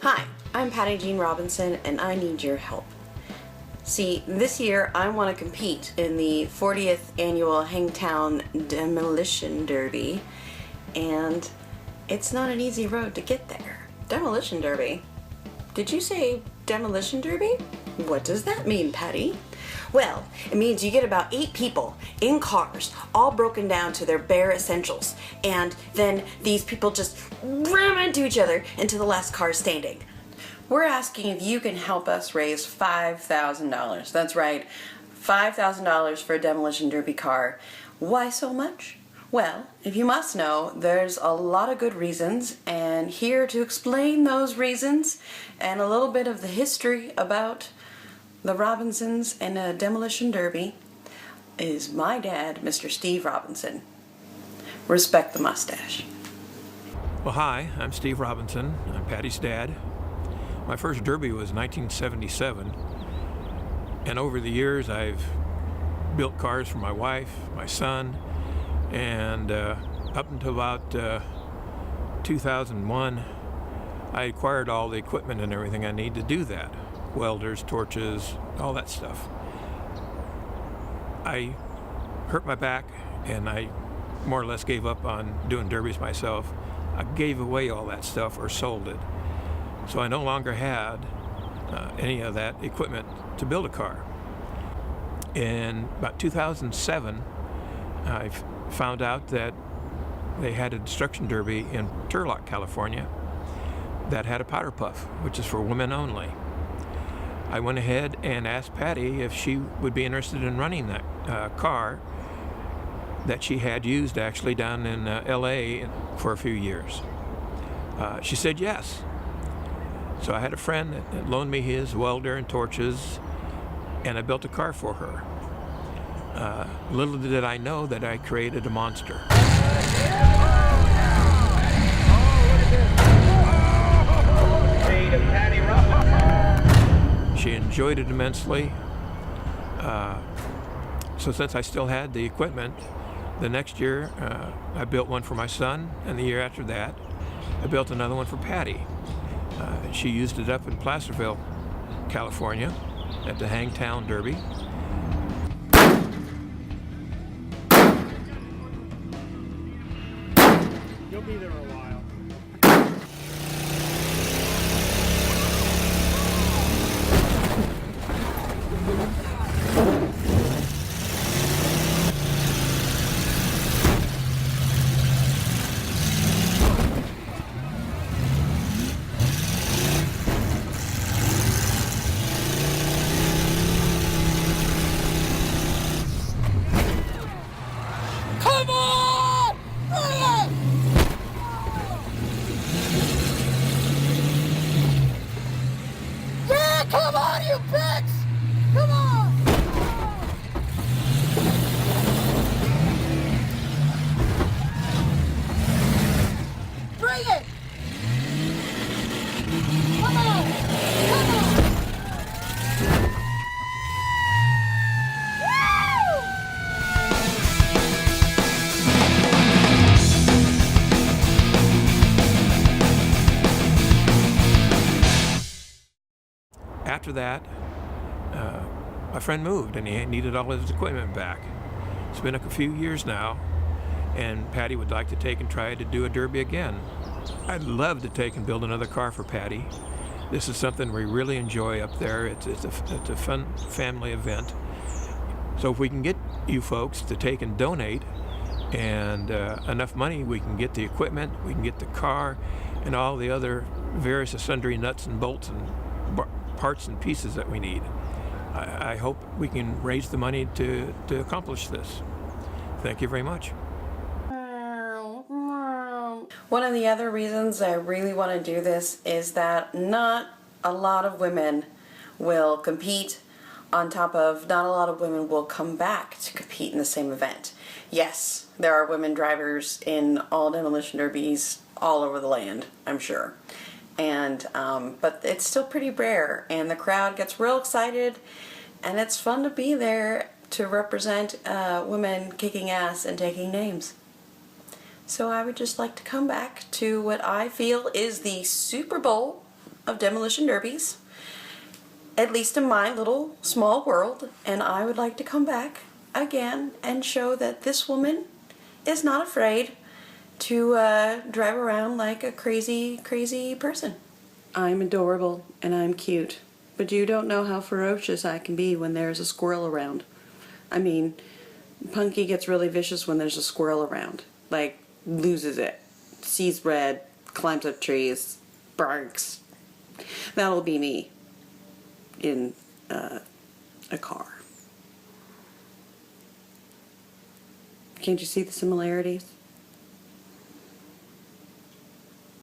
Hi, I'm Patty Jean Robinson and I need your help. See, this year I want to compete in the 40th annual Hangtown Demolition Derby, and it's not an easy road to get there. Demolition Derby? Did you say Demolition Derby? What does that mean, Patty? Well, it means you get about 8 people in cars, all broken down to their bare essentials, and then these people just ram into each other until the last car standing. We're asking if you can help us raise $5,000. That's right, $5,000 for a Demolition Derby car. Why so much? Well, if you must know, there's a lot of good reasons, and here to explain those reasons and a little bit of the history about the Robinsons and a Demolition Derby is my dad, Mr. Steve Robinson. Respect the mustache. Well, hi, I'm Steve Robinson. I'm Patty's dad. My first derby was 1977, and over the years I've built cars for my wife, my son, and up until about 2001 I acquired all the equipment and everything I need to do that. Welders, torches, all that stuff. I hurt my back and I more or less gave up on doing derbies myself. I gave away all that stuff or sold it. So I no longer had any of that equipment to build a car. In about 2007, I found out that they had a destruction derby in Turlock, California that had a powder puff, which is for women only. I went ahead and asked Patty if she would be interested in running that car that she had used actually down in LA for a few years. She said yes. So I had a friend that loaned me his welder and torches, and I built a car for her. Little did I know that I created a monster. She enjoyed it immensely. So since I still had the equipment, the next year I built one for my son, and the year after that I built another one for Patty. She used it up in Placerville, California at the Hangtown Derby. You'll be there a while. Come on, you pricks! Come on! Bring it! Come on! Come on! Woo! After that, my friend moved and he needed all his equipment back. It's been a few years now, and Patty would like to take and try to do a derby again. I'd love to take and build another car for Patty. This is something we really enjoy up there. It's a fun family event. So if we can get you folks to take and donate, and enough money, we can get the equipment, we can get the car, and all the other various sundry nuts and bolts and parts and pieces that we need. I hope we can raise the money to accomplish this. Thank you very much. One of the other reasons I really want to do this is that not a lot of women will compete, on top of not a lot of women will come back to compete in the same event. Yes, there are women drivers in all demolition derbies all over the land, I'm sure. And but it's still pretty rare, and the crowd gets real excited, and it's fun to be there to represent women kicking ass and taking names. So I would just like to come back to what I feel is the Super Bowl of demolition derbies, at least in my little small world, and I would like to come back again and show that this woman is not afraid to drive around like a crazy, crazy person. I'm adorable and I'm cute, but you don't know how ferocious I can be when there's a squirrel around. I mean, Punky gets really vicious when there's a squirrel around. Like, loses it. Sees red, climbs up trees, barks. That'll be me in a car. Can't you see the similarities?